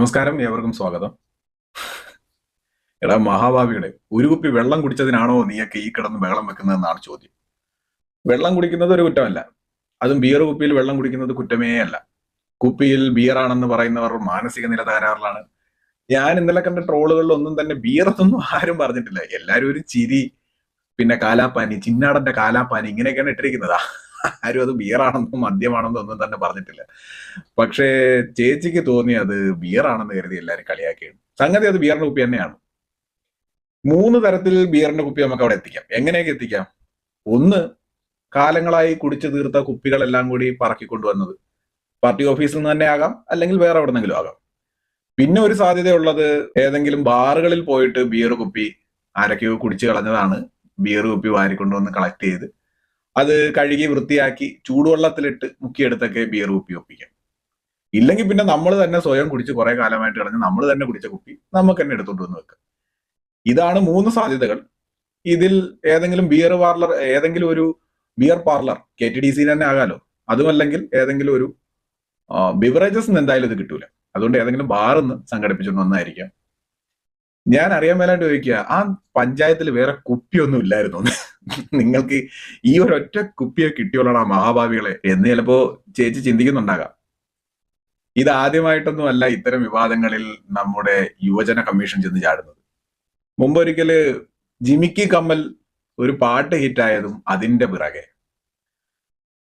നമസ്കാരം, ഏവർക്കും സ്വാഗതം. എടാ മഹാഭാവികളെ, ഒരു കുപ്പി വെള്ളം കുടിച്ചതിനാണോ നീയൊക്കെ ഈ കിടന്ന് ബഹളം വെക്കുന്നതെന്നാണ് ചോദ്യം. വെള്ളം കുടിക്കുന്നത് ഒരു കുറ്റമല്ല, അതും ബിയർ കുപ്പിയിൽ വെള്ളം കുടിക്കുന്നത് കുറ്റമേ അല്ല. കുപ്പിയിൽ ബിയർ ആണെന്ന് പറയുന്നവർ മാനസിക നില തകരാറിലാണ്. ഞാൻ ഇന്നലെ കണ്ട ട്രോളുകളിലൊന്നും തന്നെ ബിയർ എന്നൊന്നും ആരും പറഞ്ഞിട്ടില്ല. എല്ലാരും ഒരു ചിരി, പിന്നെ കാലാപ്പാനി, ചിന്നാടന്റെ കാലാപ്പാനി, ഇങ്ങനെയൊക്കെയാണ് ഇട്ടിരിക്കുന്നതാ. ആരും അത് ബിയർ ആണെന്നോ മദ്യമാണെന്നോ ഒന്നും തന്നെ പറഞ്ഞിട്ടില്ല. പക്ഷേ ചേച്ചിക്ക് തോന്നി അത് ബിയർ ആണെന്ന് കരുതി എല്ലാവരും കളിയാക്കിയാണ്. സംഗതി അത് ബിയറിന്റെ കുപ്പി തന്നെയാണ്. 3 തരത്തിൽ ബിയറിന്റെ കുപ്പി നമുക്ക് അവിടെ എത്തിക്കാം. എങ്ങനെയൊക്കെ എത്തിക്കാം? ഒന്ന്, കാലങ്ങളായി കുടിച്ചു തീർത്ത കുപ്പികളെല്ലാം കൂടി പറക്കിക്കൊണ്ടുവന്നത് പാർട്ടി ഓഫീസിൽ നിന്ന് തന്നെ ആകാം, അല്ലെങ്കിൽ വേറെ എവിടെന്നെങ്കിലും ആകാം. പിന്നെ ഒരു സാധ്യതയുള്ളത്, ഏതെങ്കിലും ബാറുകളിൽ പോയിട്ട് ബിയർ കുപ്പി ആരൊക്കെയോ കുടിച്ചു കളഞ്ഞതാണ്, ബിയർ കുപ്പി വാരിക്കൊണ്ടുവന്ന് കളക്ട് ചെയ്ത് അത് കഴുകി വൃത്തിയാക്കി ചൂടുവെള്ളത്തിലിട്ട് മുക്കിയെടുത്തൊക്കെ ബിയർ കുപ്പി ഒപ്പിക്കാം. ഇല്ലെങ്കിൽ പിന്നെ നമ്മൾ തന്നെ സ്വയം കുടിച്ച് കുറെ കാലമായിട്ട് കളഞ്ഞ് നമ്മൾ തന്നെ കുടിച്ച കുപ്പി നമുക്ക് തന്നെ എടുത്തോണ്ട് വന്ന് വെക്കാം. ഇതാണ് 3 സാധ്യതകൾ. ഇതിൽ ഏതെങ്കിലും ഏതെങ്കിലും ഒരു ബിയർ പാർലർ, KTDC തന്നെ ആകാലോ, അതുമല്ലെങ്കിൽ ഏതെങ്കിലും ഒരു ബിവറേജസ് എന്തായാലും ഇത് കിട്ടൂല. അതുകൊണ്ട് ഏതെങ്കിലും ബാറിന്ന് സംഘടിപ്പിച്ചുകൊണ്ട് വന്നായിരിക്കാം. ഞാൻ അറിയാൻ മേലായിട്ട് ചോദിക്കുക, ആ പഞ്ചായത്തിൽ വേറെ കുപ്പിയൊന്നും ഇല്ലായിരുന്നു? നിങ്ങൾക്ക് ഈ ഒരൊറ്റ കുപ്പിയെ കിട്ടിയോളാണ് ആ മഹാഭാവികളെ എന്ന് ചിലപ്പോ ചേച്ചി ചിന്തിക്കുന്നുണ്ടാകാം. ഇത് ആദ്യമായിട്ടൊന്നും അല്ല ഇത്തരം വിവാദങ്ങളിൽ നമ്മുടെ യുവജന കമ്മീഷൻ ചെന്ന് ചാടുന്നത്. മുമ്പൊരിക്കല് ജിമിക്കി കമ്മൽ ഒരു പാട്ട് ഹിറ്റായതും അതിന്റെ പിറകെ.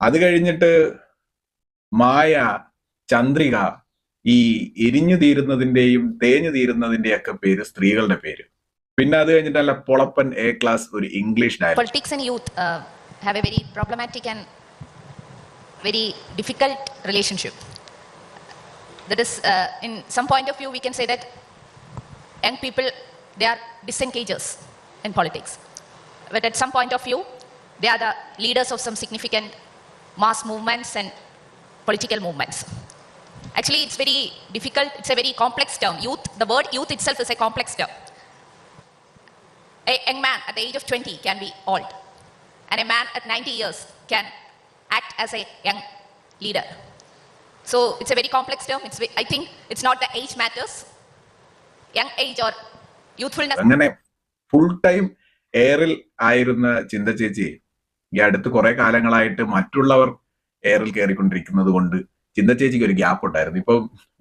അത് കഴിഞ്ഞിട്ട് മായ, ചന്ദ്രിക, ഈ എരിഞ്ഞു തീരുന്നതിന്റെയും തേഞ്ഞു തീരുന്നതിന്റെയും ഒക്കെ പേര് സ്ത്രീകളുടെ പേര്. പിന്നെ അത് കഴിഞ്ഞിട്ടല്ല പൊളപ്പൻ A ക്ലാസ് ഒരു English dialogue. Politics and youth have a very problematic and very difficult relationship. That is, in some point of view, we can say that young people, they are disengagers in politics. But at some point of view, they are the leaders of some significant mass movements and political movements. Actually, it's very difficult. It's a very complex term. Youth, the word youth itself is a complex term. A young man at the age of 20 can be old, and a man at 90 years can act as a young leader. So it's a very complex term. I think it's not the age matters. Young age or youthfulness. അങ്ങനെ full time എയറിൽ ആയിരുന്ന ചിന്ത ചേച്ചി ഈ അടുത്ത് കുറെ കാലങ്ങളായിട്ട് മറ്റുള്ളവർ എയറിൽ കയറിക്കൊണ്ടിരിക്കുന്നത് കൊണ്ട് ചിന്ത ചേച്ചിക്ക് ഒരു ഗ്യാപ്പ് ഉണ്ടായിരുന്നു. ഇപ്പൊ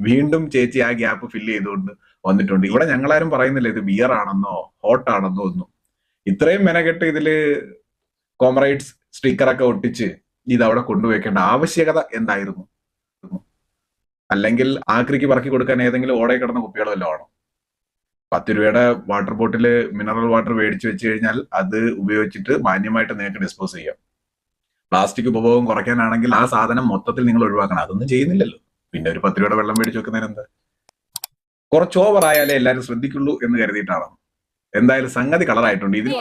വീണ്ടും ചേച്ചി ആ ഗ്യാപ്പ് ഫില്ല് ചെയ്തുകൊണ്ട് വന്നിട്ടുണ്ട്. ഇവിടെ ഞങ്ങളാരും പറയുന്നില്ല ഇത് ബിയർ ആണെന്നോ ഹോട്ട് ആണെന്നോ ഒന്നും. ഇത്രയും മെനക്കെട്ട് ഇതില് കോമറേഡ്സ് സ്റ്റിക്കറൊക്കെ ഒട്ടിച്ച് ഇത് അവിടെ കൊണ്ടുവയ്ക്കേണ്ട ആവശ്യകത എന്തായിരുന്നു? അല്ലെങ്കിൽ ആക്രിക്ക് പറക്കി കൊടുക്കാൻ ഏതെങ്കിലും ഓടെ കിടന്ന കുപ്പികളോ വല്ലതും ആണോ? 10 രൂപയുടെ വാട്ടർ ബോട്ടില് മിനറൽ വാട്ടർ മേടിച്ചു വെച്ച് കഴിഞ്ഞാൽ അത് ഉപയോഗിച്ചിട്ട് മാന്യമായിട്ട് നിങ്ങൾക്ക് ഡിസ്പോസ് ചെയ്യാം. പ്ലാസ്റ്റിക് ഉപഭോഗം കുറയ്ക്കാനാണെങ്കിൽ ആ സാധനം മൊത്തത്തിൽ നിങ്ങൾ ഒഴിവാക്കണം. അതൊന്നും ചെയ്യുന്നില്ലല്ലോ. പിന്നെ ഒരു 10 രൂപയുടെ വെള്ളം മേടിച്ചു വെക്കുന്നതിന് എന്താ? കുറച്ച് ഓവർ ആയാലേ എല്ലാവരും ശ്രദ്ധിക്കുള്ളൂ എന്ന് കരുതിയിട്ടാണ്. എന്തായാലും സംഗതി കളറായിട്ടുണ്ട്. ഇതിൽ